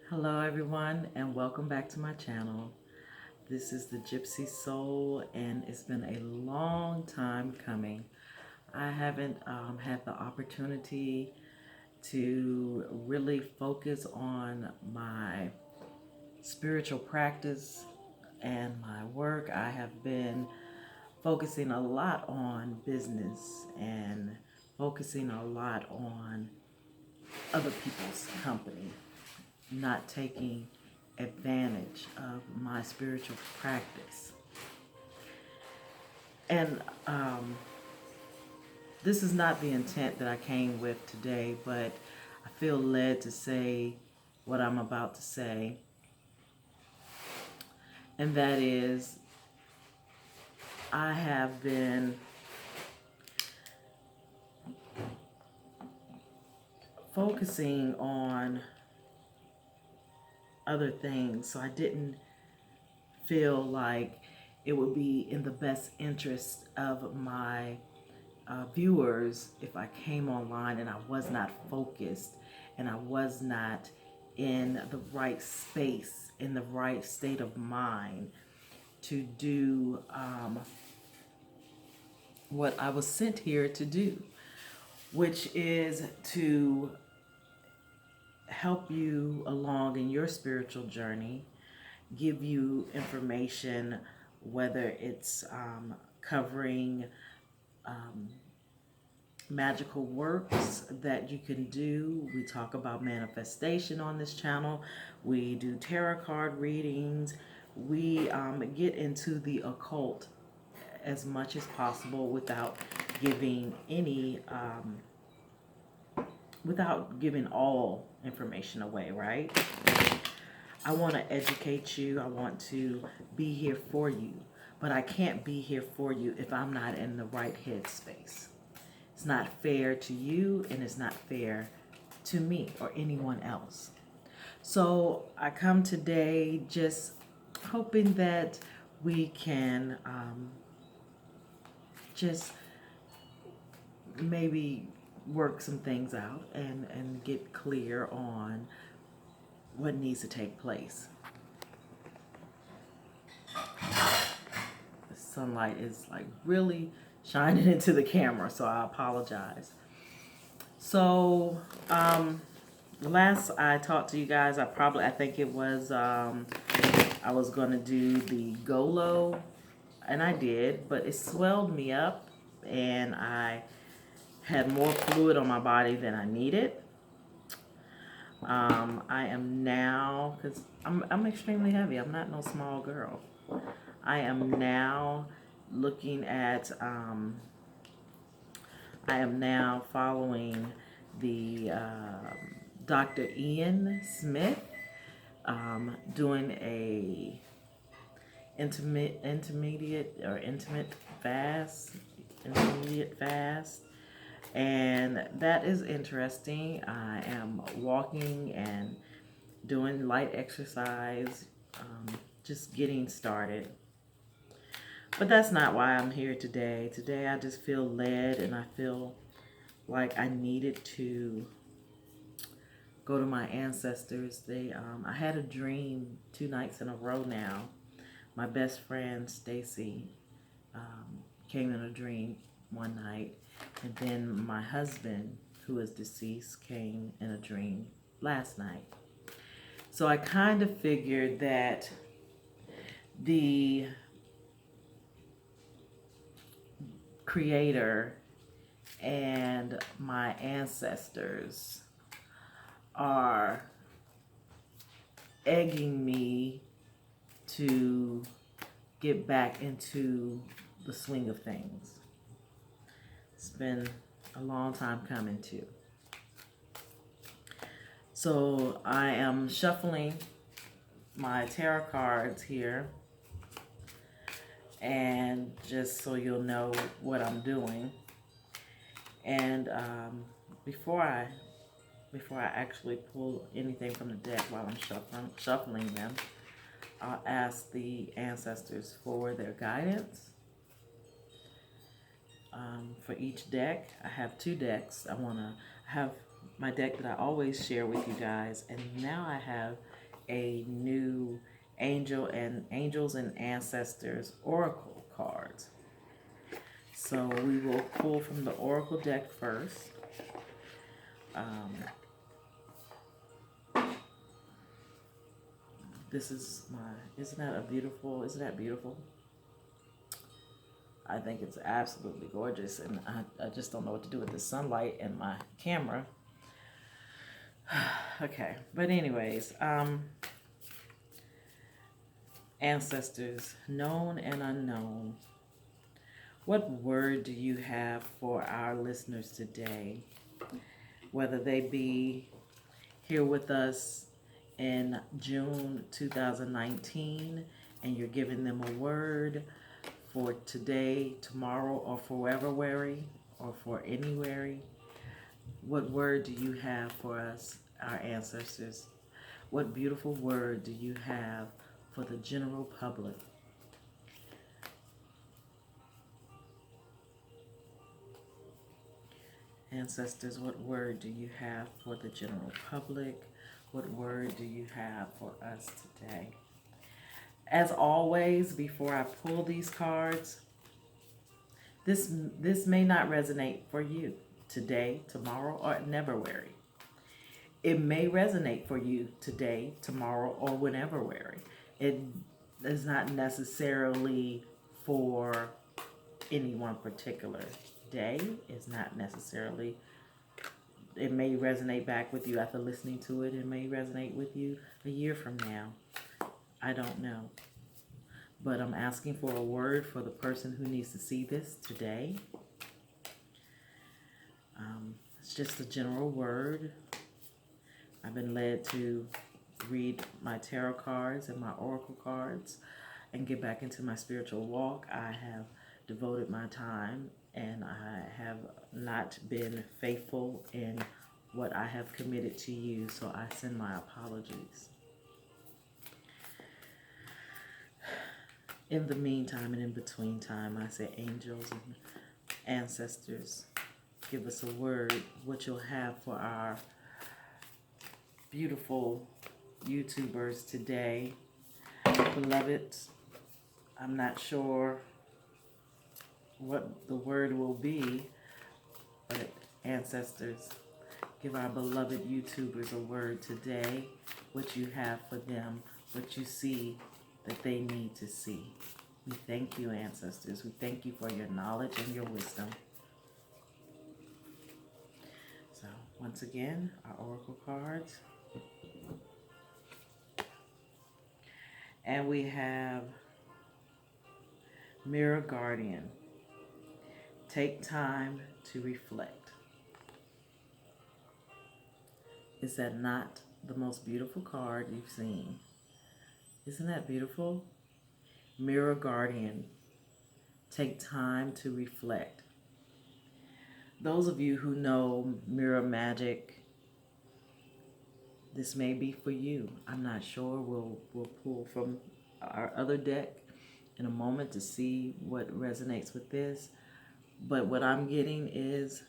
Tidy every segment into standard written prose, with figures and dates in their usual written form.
Hello everyone and welcome back to my channel. This is the Gypsy Soul and it's been a long time coming. I haven't had the opportunity to really focus on my spiritual practice and my work. I have been focusing a lot on business and focusing a lot on other people's company, not taking advantage of my spiritual practice. And this is not the intent that I came with today, but I feel led to say what I'm about to say. And that is, I have been focusing on other things, so I didn't feel like it would be in the best interest of my viewers if I came online and I was not focused and I was not in the right space, in the right state of mind to do what I was sent here to do, which is to help you along in your spiritual journey, give you information, whether it's covering magical works that you can do. We talk about manifestation on this channel. We do tarot card readings. We get into the occult as much as possible without giving any without giving all information away, right? I want to educate you. I want to be here for you, but I can't be here for you if I'm not in the right headspace. It's not fair to you and it's not fair to me or anyone else. So I come today just hoping that we can just maybe work some things out and get clear on what needs to take place. The sunlight is like really shining into the camera, so I apologize. So last I talked to you guys, I think it was I was gonna do the Golo, and I did, but it swelled me up and I had more fluid on my body than I needed. I am now, because I'm extremely heavy. I'm not no small girl. I am now looking at, I am now following the Dr. Ian Smith, doing a intermediate fast, and that is interesting. I am walking and doing light exercise, just getting started. But that's not why I'm here today. Today I just feel led and I feel like I needed to go to my ancestors. I had a dream 2 nights in a row now. My best friend Stacy came in a dream one night, and then my husband, who is deceased, came in a dream last night. So I kind of figured that the Creator and my ancestors are egging me to get back into the swing of things. It's been a long time coming too. So I am shuffling my tarot cards here, and just so you'll know what I'm doing. And before I actually pull anything from the deck while I'm shuffling them, I'll ask the ancestors for their guidance. For each deck, I have 2 decks. I have my deck that I always share with you guys, and now I have a new Angels and Ancestors Oracle cards. So we will pull from the Oracle deck first. This is isn't that beautiful? I think it's absolutely gorgeous, and I just don't know what to do with the sunlight and my camera. Okay, but anyways, ancestors, known and unknown, what word do you have for our listeners today? Whether they be here with us in June 2019 and you're giving them a word for today, tomorrow, or forever, or for anywhere, what word do you have for us, our ancestors? What beautiful word do you have for the general public? Ancestors, what word do you have for the general public? What word do you have for us today? As always, before I pull these cards, this may not resonate for you today, tomorrow, or never worry. It may resonate for you today, tomorrow, or whenever worry. It is not necessarily for any one particular day. It's not necessarily, it may resonate back with you after listening to it. It may resonate with you a year from now. I don't know. But I'm asking for a word for the person who needs to see this today. It's just a general word. I've been led to read my tarot cards and my oracle cards and get back into my spiritual walk. I have devoted my time and I have not been faithful in what I have committed to you, so I send my apologies. In the meantime and in between time, I say angels and ancestors, give us a word, what you'll have for our beautiful YouTubers today. Beloved, I'm not sure what the word will be, but ancestors, give our beloved YouTubers a word today, what you have for them, what you see that they need to see. We thank you, ancestors. We thank you for your knowledge and your wisdom. So, once again, our oracle cards. And we have Mirror Guardian. Take time to reflect. Is that not the most beautiful card you've seen? Isn't that beautiful? Mirror Guardian. Take time to reflect. Those of you who know mirror magic, this may be for you. I'm not sure. We'll pull from our other deck in a moment to see what resonates with this. But what I'm getting is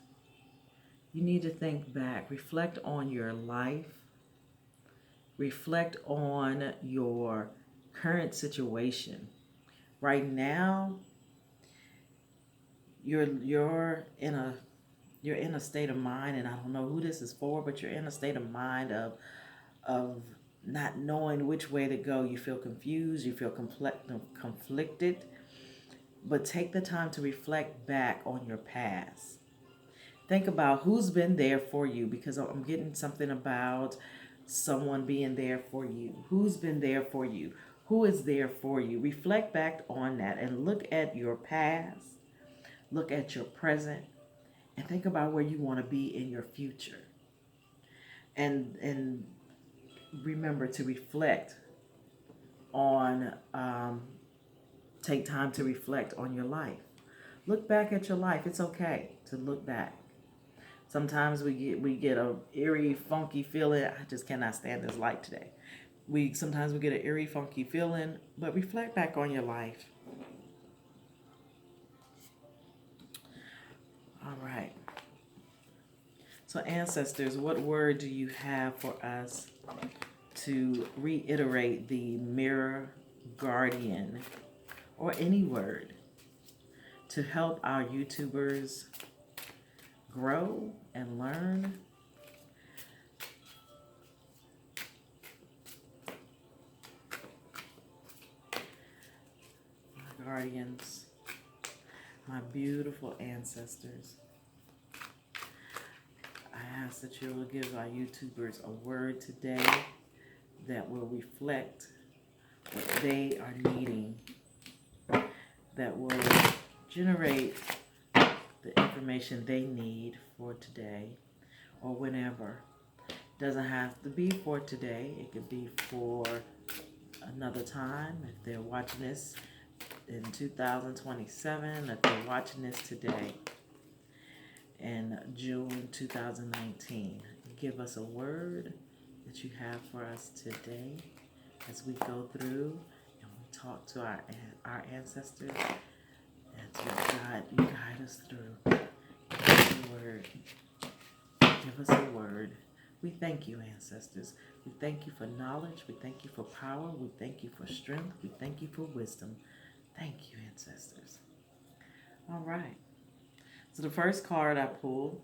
you need to think back, reflect on your life, reflect on your current situation. Right now, you're in a state of mind, and I don't know who this is for, but you're in a state of mind of not knowing which way to go. You feel confused, you feel conflicted, but take the time to reflect back on your past. Think about who's been there for you, because I'm getting something about someone being there for you. Who's been there for you? Who is there for you? Reflect back on that and look at your past, look at your present, and think about where you want to be in your future. And remember to reflect on, take time to reflect on your life. Look back at your life. It's okay to look back. Sometimes we get a eerie, funky feeling. I just cannot stand this light today. Sometimes we get an eerie, funky feeling, but reflect back on your life. All right. So ancestors, what word do you have for us to reiterate the Mirror Guardian, or any word, to help our YouTubers grow and learn. My guardians, my beautiful ancestors, I ask that you will give our YouTubers a word today that will reflect what they are needing, that will generate the information they need for today or whenever. Doesn't have to be for today. It could be for another time. If they're watching this in 2027, if they're watching this today in June 2019, give us a word that you have for us today as we go through and we talk to our ancestors, and to you guide us through. Give us a word. Give us a word. We thank you, ancestors. We thank you for knowledge. We thank you for power. We thank you for strength. We thank you for wisdom. Thank you, ancestors. All right. So the first card I pulled,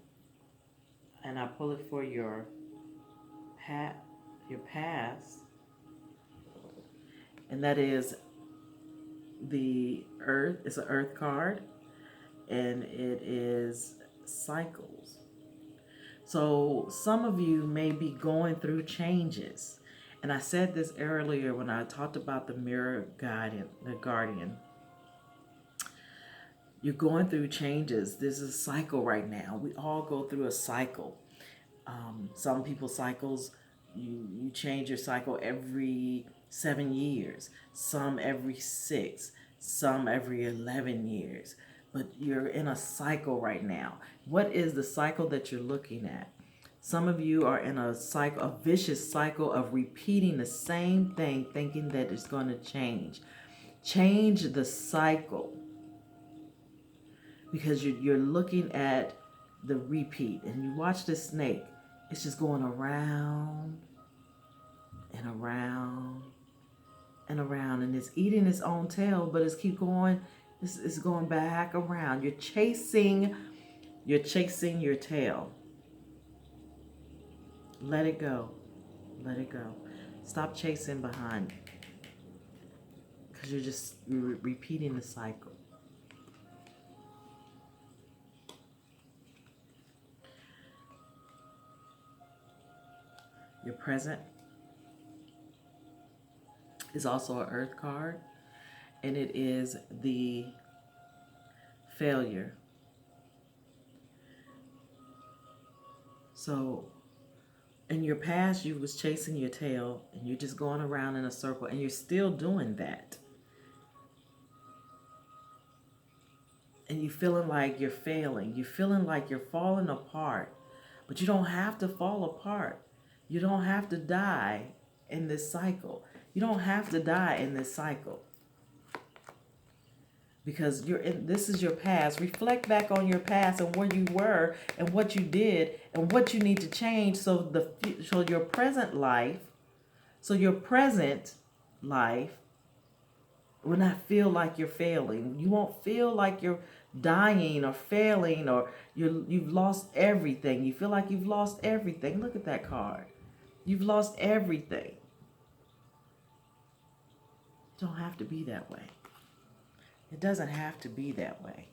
and I pull it for your past, and that is the Earth. It's an Earth card, and it is cycles. So some of you may be going through changes. And I said this earlier when I talked about the Mirror Guardian, the Guardian. You're going through changes. There's a cycle right now. We all go through a cycle. Some people's cycles, you change your cycle every 7 years, some every 6, some every 11 years. But you're in a cycle right now. What is the cycle that you're looking at? Some of you are in a cycle, a vicious cycle of repeating the same thing, thinking that it's going to change. Change the cycle, because you're looking at the repeat, and you watch this snake. It's just going around and around and around, and it's eating its own tail, but it's keep going. It's going back around. You're chasing your tail. Let it go. Let it go. Stop chasing behind, because you're just repeating the cycle. Your present is also an Earth card, and it is the failure. So in your past, you was chasing your tail, and you're just going around in a circle, and you're still doing that. And you're feeling like you're failing. You're feeling like you're falling apart. But you don't have to fall apart. You don't have to die in this cycle. You don't have to die in this cycle. Because this is your past. Reflect back on your past and where you were and what you did and what you need to change so your present life will not feel like you're failing. You won't feel like you're dying or failing, or you've lost everything. You feel like you've lost everything. Look at that card. You've lost everything. It don't have to be that way. It doesn't have to be that way.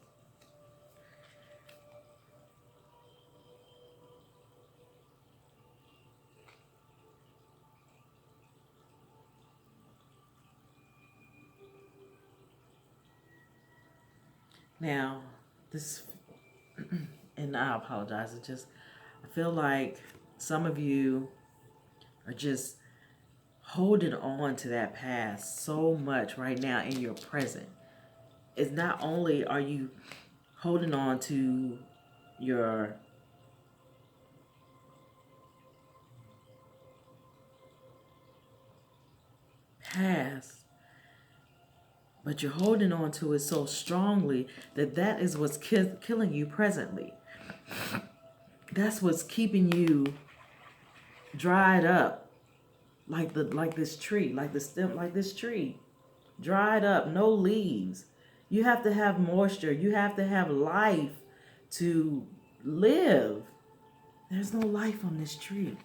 Now, this, and I apologize, I feel like some of you are just holding on to that past so much right now in your present. It's not only are you holding on to your past, but you're holding on to it so strongly that is what's killing you presently. That's what's keeping you dried up like this tree, like the stem, like this tree, dried up, no leaves. You have to have moisture. You have to have life to live. There's no life on this tree.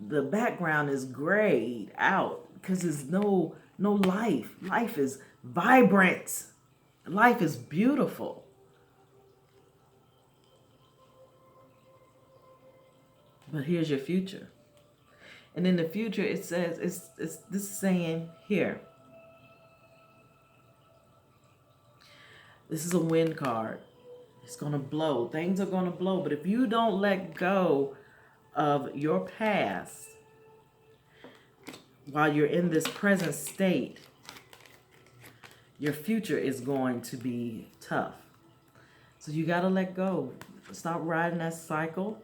The background is grayed out because there's no life. Life is vibrant. Life is beautiful. But here's your future. And in the future, it says, it's this saying here. This is a wind card. It's going to blow. Things are going to blow. But if you don't let go of your past while you're in this present state, your future is going to be tough. So you got to let go. Stop riding that cycle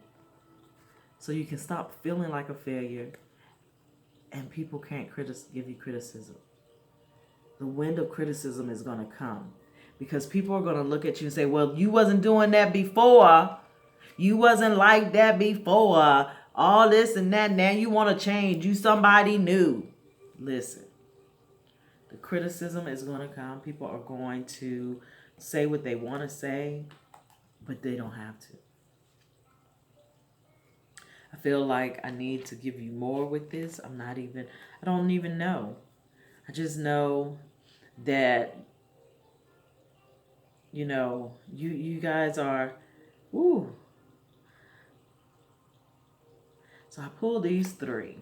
so you can stop feeling like a failure and people can't give you criticism. The wind of criticism is going to come because people are going to look at you and say, well, you wasn't doing that before. You wasn't like that before. All this and that. Now you want to change. You somebody new. Listen. The criticism is going to come. People are going to say what they want to say, but they don't have to. I feel like I need to give you more with this. I don't even know. I just know that, you guys are, ooh. So I pulled these three.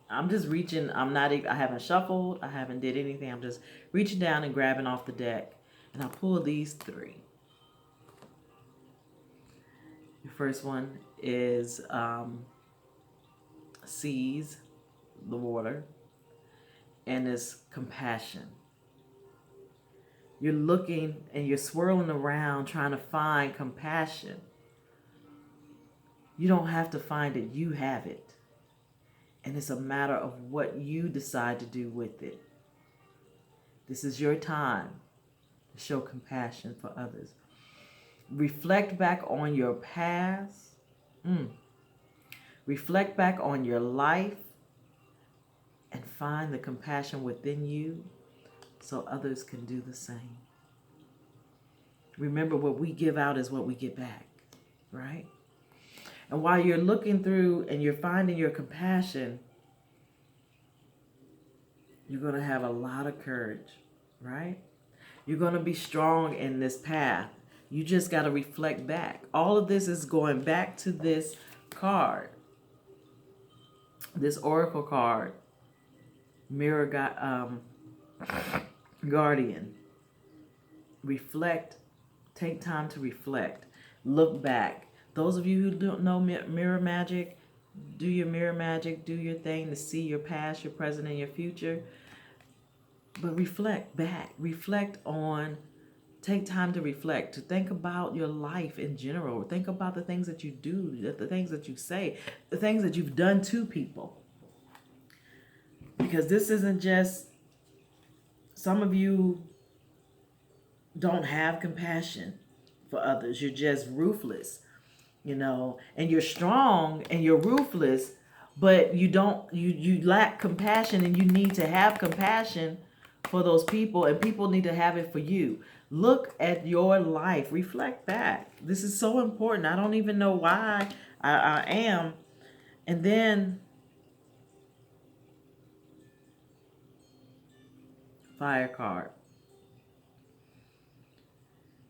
I'm just reaching. I haven't shuffled. I haven't did anything. I'm just reaching down and grabbing off the deck. And I pulled these three. The first one is seas, the water, and is compassion. You're looking and you're swirling around trying to find compassion. You don't have to find it. You have it. And it's a matter of what you decide to do with it. This is your time to show compassion for others. Reflect back on your past. Reflect back on your life and find the compassion within you so others can do the same. Remember, what we give out is what we get back, right? And while you're looking through and you're finding your compassion, you're going to have a lot of courage, right? You're going to be strong in this path. You just got to reflect back. All of this is going back to this card, this oracle card, Mirror Guardian. Reflect. Take time to reflect. Look back. Those of you who don't know mirror magic, do your mirror magic, do your thing to see your past, your present, and your future. But reflect back. Reflect on, take time to reflect, to think about your life in general. Think about the things that you do, the things that you say, the things that you've done to people. Because this isn't just, some of you don't have compassion for others. You're just ruthless. And you're strong and you're ruthless, but you lack compassion, and you need to have compassion for those people, and people need to have it for you. Look at your life. Reflect back. This is so important. I don't even know why I am. And then fire card.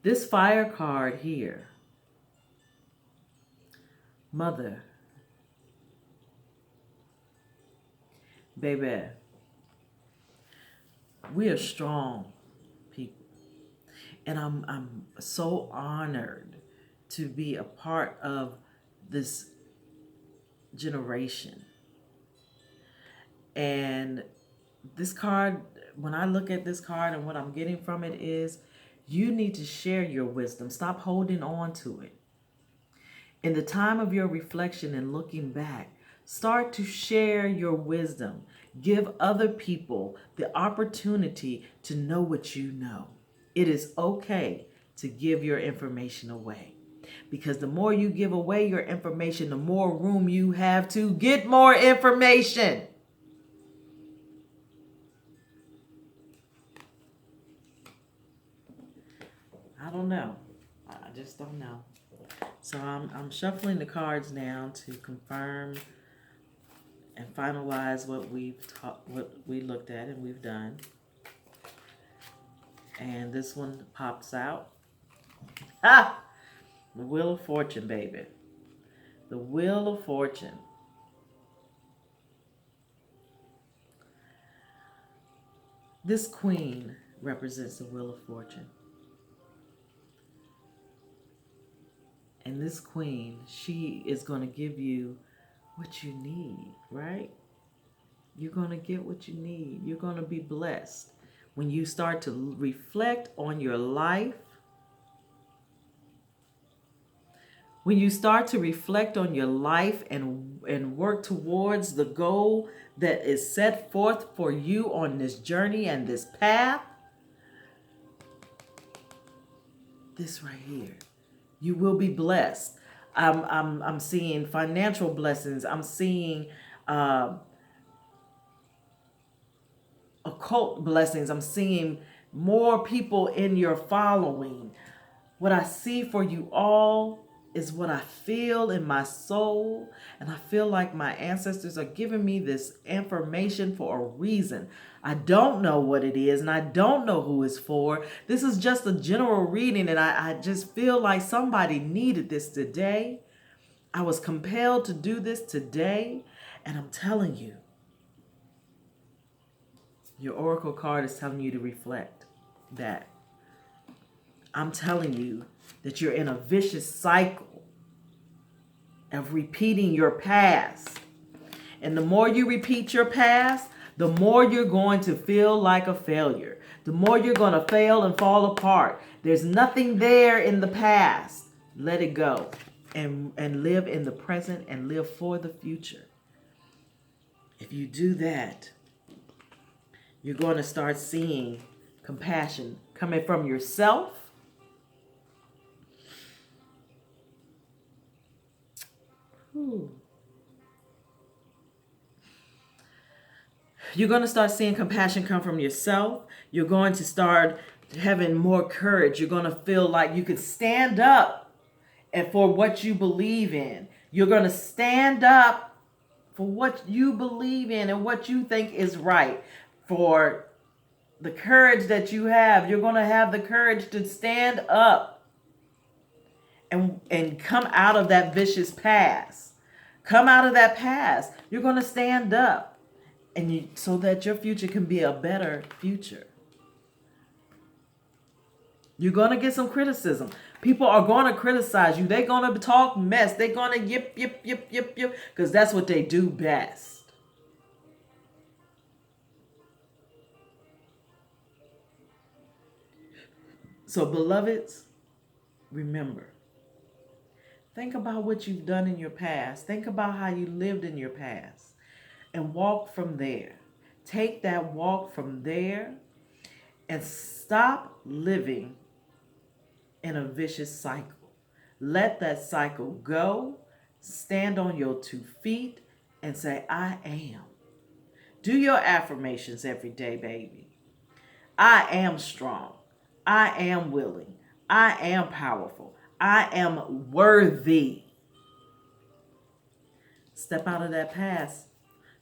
This fire card here, Mother, baby, we are strong people, and I'm so honored to be a part of this generation. And this card, when I look at this card and what I'm getting from it is, you need to share your wisdom. Stop holding on to it. In the time of your reflection and looking back, start to share your wisdom. Give other people the opportunity to know what you know. It is okay to give your information away, because the more you give away your information, the more room you have to get more information. I don't know. I just don't know. So I'm shuffling the cards now to confirm and finalize what we looked at and we've done. And this one pops out. Ah! The Wheel of Fortune, baby. The Wheel of Fortune. This queen represents the Wheel of Fortune. And this queen, she is going to give you what you need, right? You're going to get what you need. You're going to be blessed. When you start to reflect on your life, when you start to reflect on your life and work towards the goal that is set forth for you on this journey and this path, this right here, you will be blessed. I'm seeing financial blessings. I'm seeing occult blessings. I'm seeing more people in your following. What I see for you all is what I feel in my soul. And I feel like my ancestors are giving me this information for a reason. I don't know what it is and I don't know who it's for. This is just a general reading and I just feel like somebody needed this today. I was compelled to do this today. And I'm telling you, your oracle card is telling you to reflect that. I'm telling you that you're in a vicious cycle of repeating your past. And the more you repeat your past, the more you're going to feel like a failure. The more you're going to fail and fall apart. There's nothing there in the past. Let it go and live in the present and live for the future. If you do that, you're going to start seeing compassion coming from yourself. You're going to start seeing compassion come from yourself. You're going to start having more courage. You're going to feel like you can stand up and for what you believe in. You're going to stand up for what you believe in and what you think is right. For the courage that you have, you're going to have the courage to stand up and come out of that vicious past. Come out of that past. You're going to stand up. And so that your future can be a better future. You're going to get some criticism. People are going to criticize you. They're going to talk mess. They're going to yip, because that's what they do best. So, beloveds, remember. Think about what you've done in your past. Think about how you lived in your past. And walk from there. Take that walk from there and stop living in a vicious cycle. Let that cycle go. Stand on your 2 feet and say, I am. Do your affirmations every day, baby. I am strong. I am willing. I am powerful. I am worthy. Step out of that past.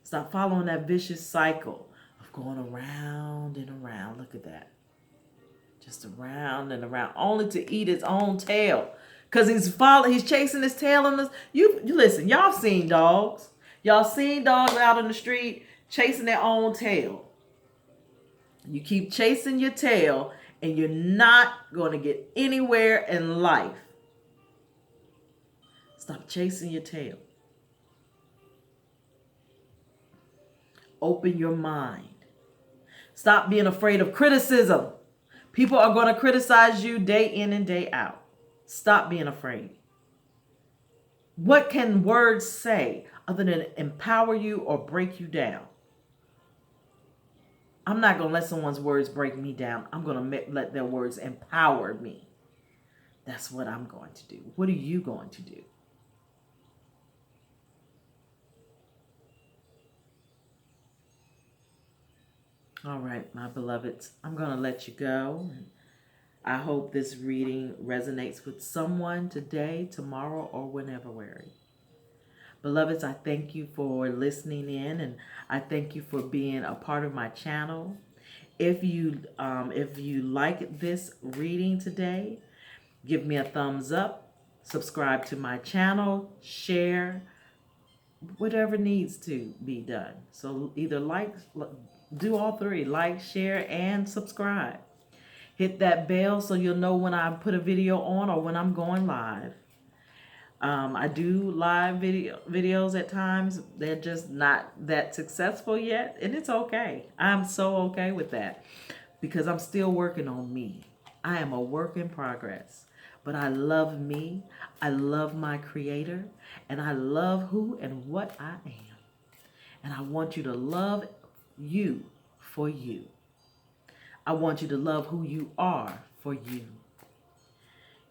Stop following that vicious cycle of going around and around. Look at that. Just around and around, only to eat its own tail. Because he's chasing his tail in this. You listen, y'all seen dogs. Y'all seen dogs out in the street chasing their own tail. You keep chasing your tail and you're not going to get anywhere in life. Stop chasing your tail. Open your mind. Stop being afraid of criticism. People are going to criticize you day in and day out. Stop being afraid. What can words say other than empower you or break you down? I'm not going to let someone's words break me down. I'm going to let their words empower me. That's what I'm going to do. What are you going to do? All right, my beloveds, I'm going to let you go. I hope this reading resonates with someone today, tomorrow, or whenever weary. Beloveds, I thank you for listening in, and I thank you for being a part of my channel. If you like this reading today, give me a thumbs up, subscribe to my channel, share, whatever needs to be done. So either do all three, like, share, and subscribe. Hit that bell so you'll know when I put a video on or when I'm going live. I do live videos at times. They're just not that successful yet, and it's okay. I'm so okay with that because I'm still working on me. I am a work in progress, but I love me. I love my creator, and I love who and what I am. And I want you to love you for you. I want you to love who you are for you.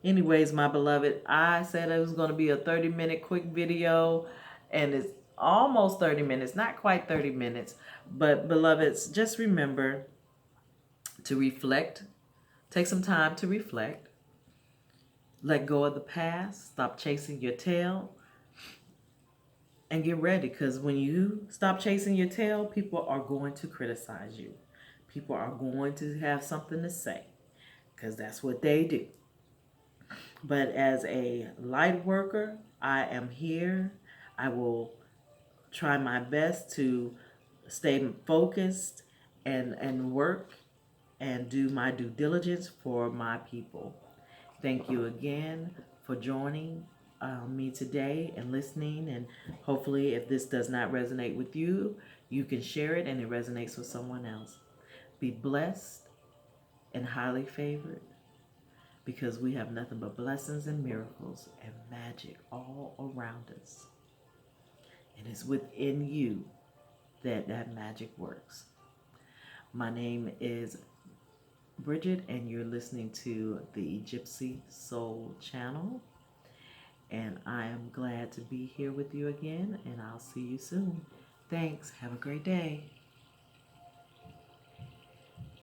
Anyways, my beloved, I said it was going to be a 30-minute quick video, and it's almost 30 minutes, not quite 30 minutes. But beloveds, just remember to reflect. Take some time to reflect. Let go of the past. Stop chasing your tail. And get ready, because when you stop chasing your tail, people are going to criticize you. People are going to have something to say, because that's what they do. But as a light worker, I am here. I will try my best to stay focused and work and do my due diligence for my people. Thank you again for joining me today and listening. And hopefully, if this does not resonate with you, you can share it and it resonates with someone else. Be blessed and highly favored, because we have nothing but blessings and miracles and magic all around us. And it's within you that magic works. My name is Bridget, and you're listening to the Gypsy Soul channel. And I am glad to be here with you again, and I'll see you soon. Thanks. Have a great day.